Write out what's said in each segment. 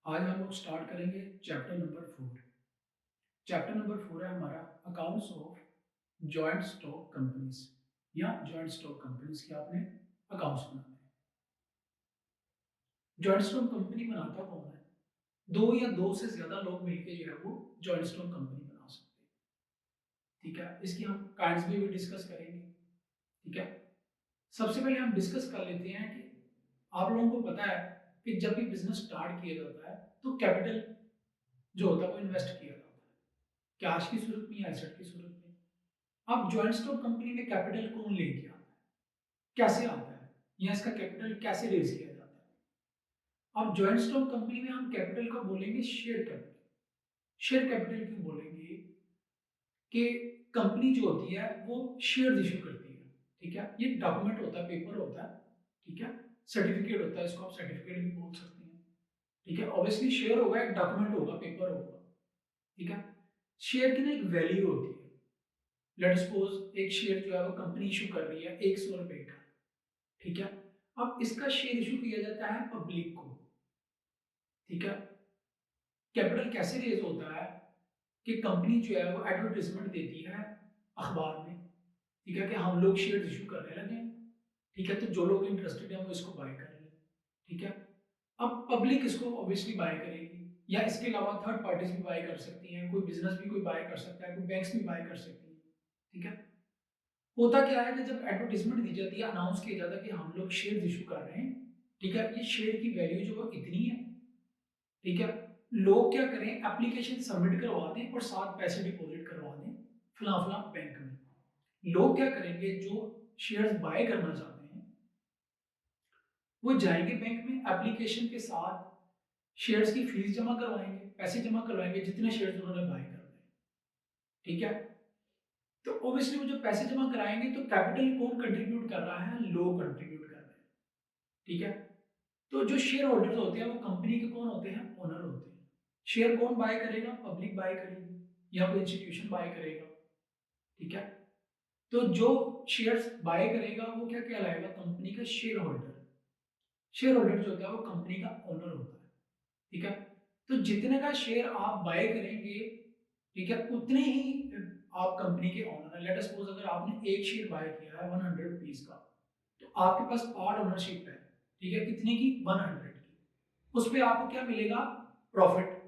आज हम लोग स्टार्ट करेंगे चैप्टर नंबर 4। चैप्टर नंबर 4 है हमारा accounts of joint stock companies या जॉइंट स्टॉक कंपनीज के आपने अकाउंट्स बनाने हैं। जॉइंट स्टॉक कंपनी बनाता कौन है? दो या दो से ज्यादा लोग मिलकर जो है वो जॉइंट स्टॉक कंपनी बना सकते हैं। ठीक है, इसकी हम काइंड्स भी डिस्कस करेंगे। ठीक है, सबसे पहले हम डिस्कस कर लेते हैं कि आप लोगों को पता है कि जब भी बिजनेस स्टार्ट किया जाता है तो कैपिटल जो होता है वो इन्वेस्ट किया जाता है, कैश की सूरत में या एसेट की सूरत में। अब जॉइंट स्टॉक कंपनी में कैपिटल कौन लेके आता है, कैसे आता है, या इसका कैपिटल कैसे रेज किया जाता है? अब जॉइंट स्टॉक कंपनी में हम कैपिटल को बोलेंगे शेयर कैपिटल। शेयर कैपिटल क्यों बोलेंगे कि कंपनी जो होती है वो शेयर इशू करती है। ठीक है, ये डॉक्यूमेंट होता है, पेपर होता है। ठीक है, सर्टिफिकेट होता है, इसको आप सर्टिफिकेट भी बोल सकते हैं। ठीक है, ऑब्वियसली शेयर होगा, एक डॉक्यूमेंट होगा, पेपर होगा। ठीक है, शेयर की ना एक वैल्यू होती है। लेट सपोज एक शेयर जो है वो कंपनी इशू कर रही है 100 रुपए का। ठीक है, अब इसका शेयर इशू किया जाता है पब्लिक को। ठीक है, कैपिटल कैसे रेज होता है कि कंपनी जो है वो एडवर्टाइजमेंट देती है अखबार में। ठीक है, कि हम लोग शेयर इशू करने लगे हैं। ठीक है, तो जो लोग इंटरेस्टेड है वो इसको बाय कर लें। ठीक है, अब पब्लिक इसको ऑब्वियसली बाय करेगी, या इसके अलावा थर्ड पार्टीज भी बाय कर सकती हैं, कोई बिजनेस भी कोई बाय कर सकता है, कोई बैंक्स भी बाय कर सकती हैं। ठीक है, होता क्या है कि जब एडवर्टाइजमेंट दी जाती है, अनाउंस किया जाता है कि हम लोग शेयर इशू कर रहे हैं। ठीक है, ये शेयर की वैल्यू जो वो इतनी है। ठीक है, लोग क्या करें, एप्लीकेशन सबमिट करवा दें और साथ पैसे डिपॉजिट करवा दें फला फला बैंक में। लोग क्या करेंगे, जो शेयर्स बाय करना चाहते हैं वो जाएंगे बैंक में, एप्लीकेशन के साथ शेयर्स की फीस जमा करवाएंगे, पैसे जमा करवाएंगे जितने शेयर्स उन्होंने बाय करने हैं। ठीक है, तो ऑब्वियसली वो जो पैसे जमा कराएंगे तो कैपिटल कौन कंट्रीब्यूट कर रहा है? लोग कंट्रीब्यूट कर रहे हैं। ठीक है, तो जो शेयर होल्डर्स होते हैं वो कंपनी के कौन होते हैं? ओनर होते हैं। शेयर कौन बाय करेगा? पब्लिक बाय करेगी या कोई इंस्टीट्यूशन बाय करेगा। ठीक है, तो जो शेयर्स बाय करेगा वो क्या कहलाएगा? कंपनी का शेयर होल्डर। शेयर होल्डर जो होता है वो कंपनी का ओनर होता है। ठीक है, तो जितने का शेयर आप बाय करेंगे, ठीक है, उतने ही आप कंपनी के ओनर है। लेट सपोज अगर आपने एक शेयर बाय किया है 100 रुपीज का, तो आपके पास पार्ट ओनरशिप है। ठीक है, कितने की? 100 की। उस पे आपको क्या मिलेगा? प्रॉफिट।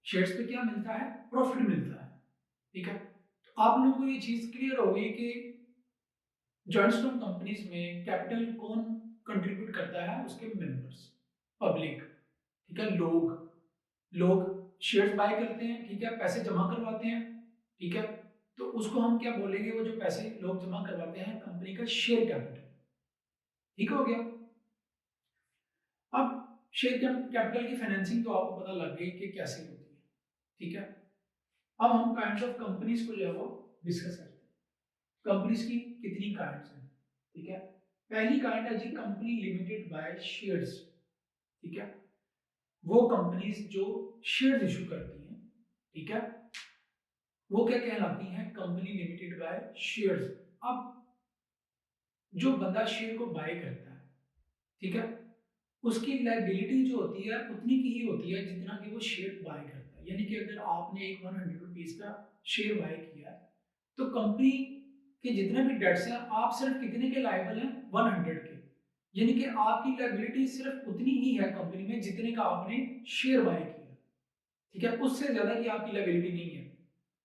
शेयर्स पे क्या मिलता है? प्रॉफिट मिलता है। ठीक है, तो आप लोगों को ये चीज क्लियर हो गई कि जॉइंट स्टॉक कंपनीज में कैपिटल कौन कंट्रीब्यूट करता है? उसके मेंबर्स, पब्लिक। ठीक है, लोग लोग शेयर्स बाय करते हैं। ठीक है, पैसे जमा करवाते हैं। ठीक है, तो उसको हम क्या बोलेंगे? वो जो पैसे लोग जमा करवाते हैं, कंपनी का शेयर कैपिटल। ठीक हो गया। अब शेयर कैपिटल की फाइनेंसिंग तो आपको पता लग गई कि कैसे होती है। ठीक है, अब हम काइंड्स ऑफ कंपनीज को जो है वो डिस्कस करते हैं। कंपनीज की कितनी काइंड्स हैं? ठीक है, पहली काइंड है जी कंपनी लिमिटेड बाय शेयर्स। ठीक है, वो कंपनीज जो शेयर इशू करती हैं। ठीक है, वो क्या कहलाती हैं? Company limited by shares. अब जो बंदा शेयर को बाय करता है, ठीक है, उसकी लायबिलिटी जो होती है उतनी की ही होती है जितना कि वो शेयर बाय करता है। यानी कि अगर आपने एक 100 रुपीज का शेयर बाय किया है, तो कंपनी के जितने भी डेट्स हैं आप सिर्फ कितने के लायबल हैं? 100 के। यानी कि आपकी लायबिलिटी सिर्फ उतनी ही है कंपनी में जितने का आपने शेयर बाय किया। ठीक है, उससे ज्यादा की आपकी लायबिलिटी नहीं है।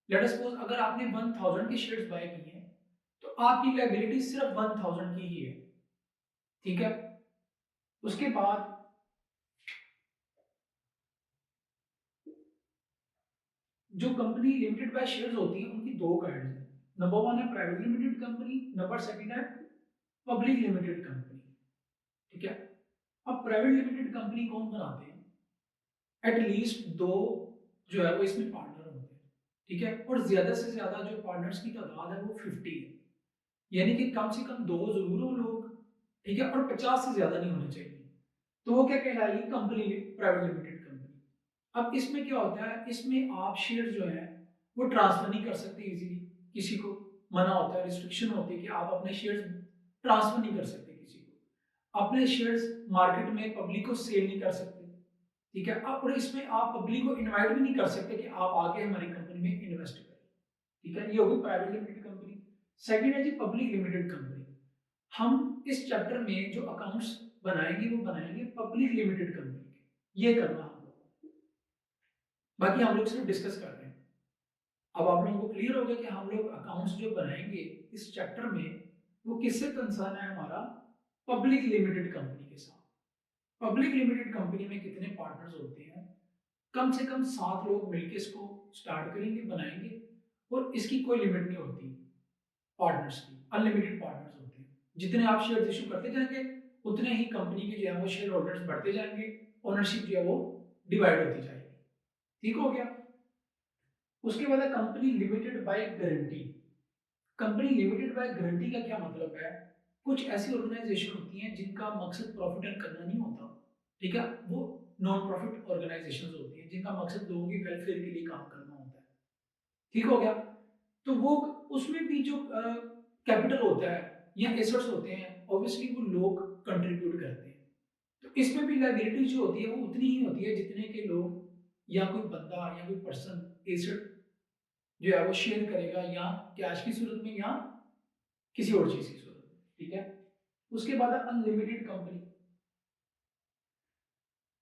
लेट अस सपोज अगर आपने 1000 के शेयर्स बाय किए हैं, तो आपकी लायबिलिटी सिर्फ 1000 की ही है। ठीक है, उसके बाद जो कंपनी लिमिटेड बाय शेयर्स होती है उनकी दो काइंड है। नंबर वन है private limited company, number second है पब्लिक लिमिटेड कंपनी। ठीक है, अब प्राइवेट लिमिटेड कंपनी कौन बनाते हैं? एटलीस्ट दो जो है वो इसमें पार्टनर होते हैं। ठीक है, और ज्यादा से ज्यादा जो पार्टनर्स की तादाद है वो 50 है। यानी कि कम से कम दो जरूर हो लोग। ठीक है, और 50 से ज्यादा नहीं होने चाहिए। तो वो क्या कहलाएगी? Company private limited company. अब इसमें क्या होता है, इसमें आप शेयर जो है वो ट्रांसफर नहीं कर सकते इजीली। किसी को मना होता है, रिस्ट्रिक्शन होती है कि आप अपने शेयर्स ट्रांसफर नहीं कर सकते किसी को। अपने शेयर्स मार्केट में पब्लिक को सेल नहीं कर सकते। ठीक है। और इसमें आप पब्लिक को इनवाइट भी नहीं कर सकते कि आप आके हमारी कंपनी में इन्वेस्ट करें, ठीक है। ये होगी प्राइवेट लिमिटेड कंपनी। सेकंड है जी पब्लिक लिमिटेड कंपनी। हम इस चैप्टर में जो अकाउंट्स बनाएंगे वो बनाएंगे पब्लिक लिमिटेड कंपनी के, ये करना हम लोग, बाकी हम लोग सिर्फ डिस्कस कर रहे हैं। अब आप लोगों को क्लियर हो गया कि हम लोग अकाउंट्स जो बनाएंगे इस चैप्टर में वो किससे कंसर्न है, हमारा पब्लिक लिमिटेड कंपनी के साथ। पब्लिक लिमिटेड कंपनी में कितने पार्टनर्स होते हैं, कम से कम 7 लोग मिलकर इसको स्टार्ट करेंगे, बनाएंगे, और इसकी कोई लिमिट नहीं होती पार्टनर्स की, अनलिमिटेड पार्टनर्स होते हैं। जितने आप शेयर इशू करते जाएंगे उतने ही कंपनी के जो है वो शेयर होल्डर्स बढ़ते जाएंगे, ओनरशिप जो है वो डिवाइड होती जाएगी, ठीक हो गया। उसके बाद है company limited by guarantee. Company limited by guarantee का क्या मतलब है, कुछ ऐसी ऑर्गेनाइजेशन होती हैं जिनका मकसद प्रॉफिट अर्न करना नहीं होता, ठीक है, वो नॉन प्रॉफिट ऑर्गेनाइजेशंस होती हैं जिनका मकसद लोगों की वेलफेयर के लिए काम करना होता है, ठीक हो गया। तो वो उसमें भी जो कैपिटल होता है या एसेट्स होते हैं ऑब्वियसली वो लोग कंट्रीब्यूट करते हैं, तो इसमें भी लायबिलिटी जो होती है वो उतनी ही होती है जितने के लोग या कोई बंदा या कोई पर्सन एसेट जो है वो शेयर करेगा, या कैश की सूरत में या किसी और चीज की सूरत में, ठीक है। उसके बाद अनलिमिटेड कंपनी।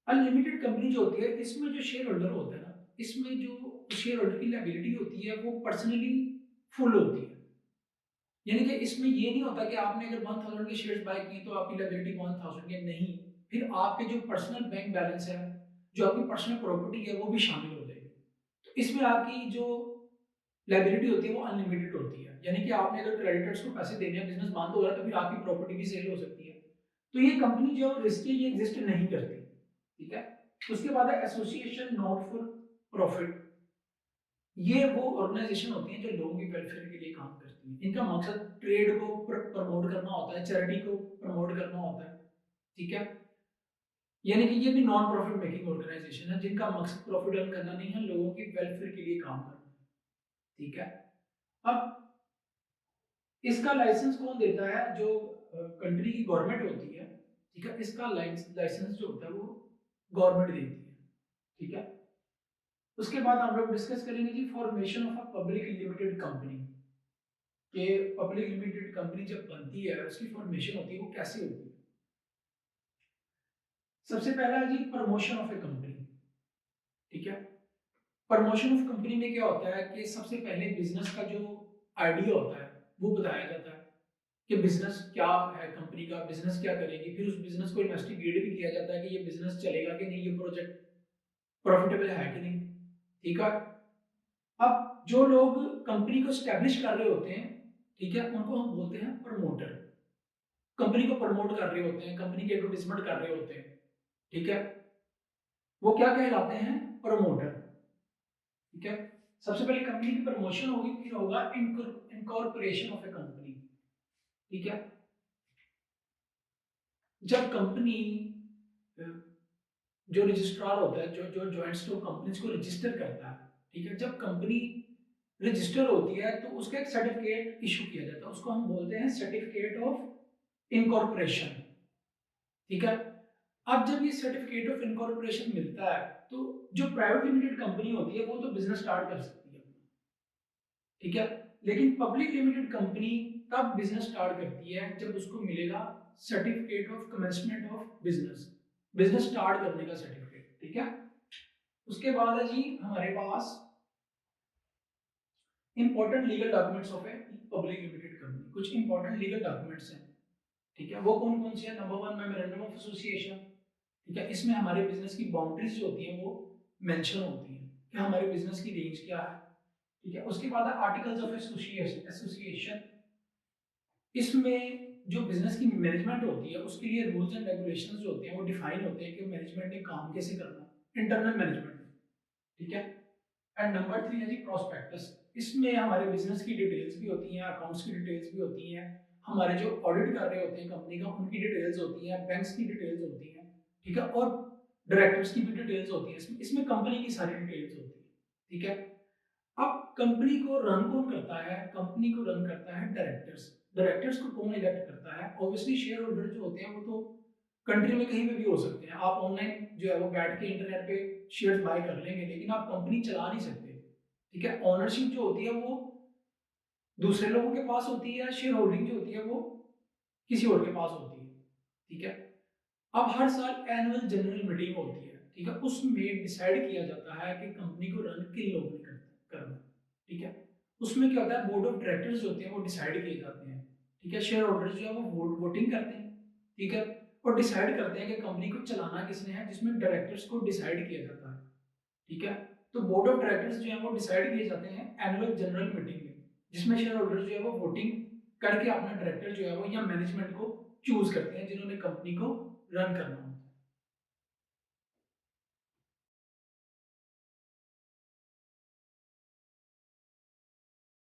अनलिमिटेड कंपनी जो होती है इसमें जो शेयर होल्डर होता है ना, इसमें जो शेयर होल्डर की लायबिलिटी होती है वो पर्सनली फुल होती है, यानी कि इसमें ये नहीं होता कि आपने अगर 1000 के शेयर्स बाय किए तो आपकी लायबिलिटी 1000 के, नहीं, फिर आपके जो पर्सनल बैंक बैलेंस है, जो आपकी पर्सनल प्रॉपर्टी है वो भी शामिल हो जाएगी, तो इसमें आपकी जो लायबिलिटी होती है वो अनलिमिटेड होती है, यानी कि आपने अगर क्रेडिटर्स को पैसे देने हैं, बिजनेस बंद हो रहा है, तो फिर आपकी प्रॉपर्टी भी सेल हो सकती है, तो ये कंपनी जो रिस्क ये एग्जिस्ट नहीं करती, ठीक है। उसके बाद है एसोसिएशन नॉट फॉर प्रॉफिट। ये वो ऑर्गेनाइजेशन होती हैं जो लोगों की वेलफेयर के लिए काम करती हैं, इनका मकसद ट्रेड को प्रमोट करना होता है, चैरिटी को प्रमोट करना होता है, ठीक है। यानी कि ये भी नॉन प्रॉफिट मेकिंग ऑर्गेनाइजेशन है जिनका मकसद प्रॉफिट अर्न करना नहीं है, लोगों की वेलफेयर के लिए काम करना है, ठीक है। अब इसका लाइसेंस कौन देता है, जो कंट्री की गवर्नमेंट होती है, ठीक है, इसका लाइसेंस जो होता है वो गवर्नमेंट देती है, ठीक है। उसके बाद हम लोग डिस्कस करेंगे जी formation of a public limited company, कि पब्लिक लिमिटेड कंपनी जब बनती है उसकी फॉर्मेशन होती है वो कैसे होती है। सबसे पहला है जी प्रमोशन ऑफ ए कंपनी, ठीक है। प्रमोशन ऑफ कंपनी में क्या होता है कि सबसे पहले बिजनेस का जो आइडिया होता है वो बताया जाता है कि बिजनेस क्या है, कंपनी का बिजनेस क्या करेगी, फिर उस बिजनेस को इन्वेस्टिगेट भी किया जाता है कि ये बिजनेस चलेगा कि नहीं, ये प्रोजेक्ट प्रॉफिटेबल है कि नहीं, ठीक है। अब जो लोग कंपनी को स्टैब्लिश कर रहे होते हैं, ठीक है, उनको हम बोलते हैं प्रमोटर। कंपनी को प्रमोट कर रहे होते हैं, कंपनी की एडवर्टाइजमेंट कर रहे होते हैं, ठीक है, वो क्या कहलाते हैं, प्रमोटर, ठीक है। सबसे पहले कंपनी की प्रमोशन होगी, फिर होगा इनकॉर्पोरेशन ऑफ ए कंपनी, ठीक है। जब कंपनी जो रजिस्ट्रार होता है, जो जो जॉइंट स्टॉक कंपनीज को रजिस्टर करता है, ठीक है, जब कंपनी रजिस्टर होती है तो उसका एक सर्टिफिकेट इशू किया जाता है, उसको हम बोलते हैं सर्टिफिकेट ऑफ इनकॉर्पोरेशन, ठीक है। अब जब ये सर्टिफिकेट ऑफ इनकॉर्पोरेशन मिलता है तो जो प्राइवेट लिमिटेड कंपनी होती है वो तो बिजनेस स्टार्ट कर सकती है, ठीक है, लेकिन पब्लिक लिमिटेड कंपनी तब बिजनेस स्टार्ट करती है जब उसको मिलेगा certificate of commencement of business, business start करने का सर्टिफिकेट, ठीक है। उसके बाद है जी हमारे पास important legal documents of a public limited company, कुछ इंपॉर्टेंट लीगल डॉक्यूमेंट्स हैं, ठीक है, वो कौन कौन से हैं। नंबर 1 मेमोरेंडम ऑफ एसोसिएशन, ठीक है, इसमें हमारे बिजनेस की बाउंड्रीज जो होती हैं वो मेंशन होती हैं कि हमारे बिजनेस की रेंज क्या है, ठीक है। उसके बाद आर्टिकल्स ऑफ एसोसिएशन, एसोसिएशन इसमें जो बिजनेस की मैनेजमेंट होती है उसके लिए रूल्स एंड रेगुलेशंस जो होते हैं वो डिफाइन होते हैं कि मैनेजमेंट ने काम कैसे करना है, इंटरनल मैनेजमेंट, ठीक है। एंड नंबर 3 है जी प्रोस्पेक्टस, इसमें हमारे बिजनेस की डिटेल्स भी होती हैं, अकाउंट्स की डिटेल्स भी होती हैं, हमारे जो ऑडिट कर रहे होते हैं कंपनी का उनकी डिटेल्स होती हैं, बैंक्स की डिटेल्स होती हैं, ठीक है, और डायरेक्टर्स की भी डिटेल्स होती हैं, इसमें कंपनी की सारी डिटेल्स होती है, ठीक है। अब कंपनी को रन कौन करता है, कंपनी को रन करता है डायरेक्टर्स। डायरेक्टर्स को कौन इलेक्ट करता है, ऑब्वियसली शेयर होल्डर जो होते हैं वो तो कंट्री में कहीं पे भी हो सकते हैं। आप ऑनलाइन जो है वो बैठ के इंटरनेट पे शेयर्स बाय कर लेंगे, लेकिन आप कंपनी चला नहीं सकते। ठीक है? ओनरशिप जो होती है वो दूसरे लोगों के पास होती है, शेयर होल्डिंग जो होती है वो किसी और के पास होती है। ठीक है? अब हर साल एनुअल जनरल मीटिंग होती है, ठीक है? उसमें डिसाइड किया जाता है कि कंपनी को रन किन लोगों ने करना है, ठीक है? उसमें क्या होता है, बोर्ड ऑफ डायरेक्टर्स जो होते हैं वो डिसाइड किए जाते हैं, ठीक है? शेयर होल्डर्स जो है वो वोटिंग करते हैं, ठीक है? और डिसाइड करते हैं कि कंपनी को चलाना किसने है, जिसमें डायरेक्टर्स को डिसाइड किया जाता है, ठीक है? तो बोर्ड ऑफ डायरेक्टर्स जो है वो डिसाइड किए जाते हैं एनुअल जनरल मीटिंग में, जिसमें शेयर होल्डर्स जो है वो वोटिंग करके अपना डायरेक्टर जो है वो या मैनेजमेंट को चूज करते हैं जिन्होंने कंपनी को रन करना हो।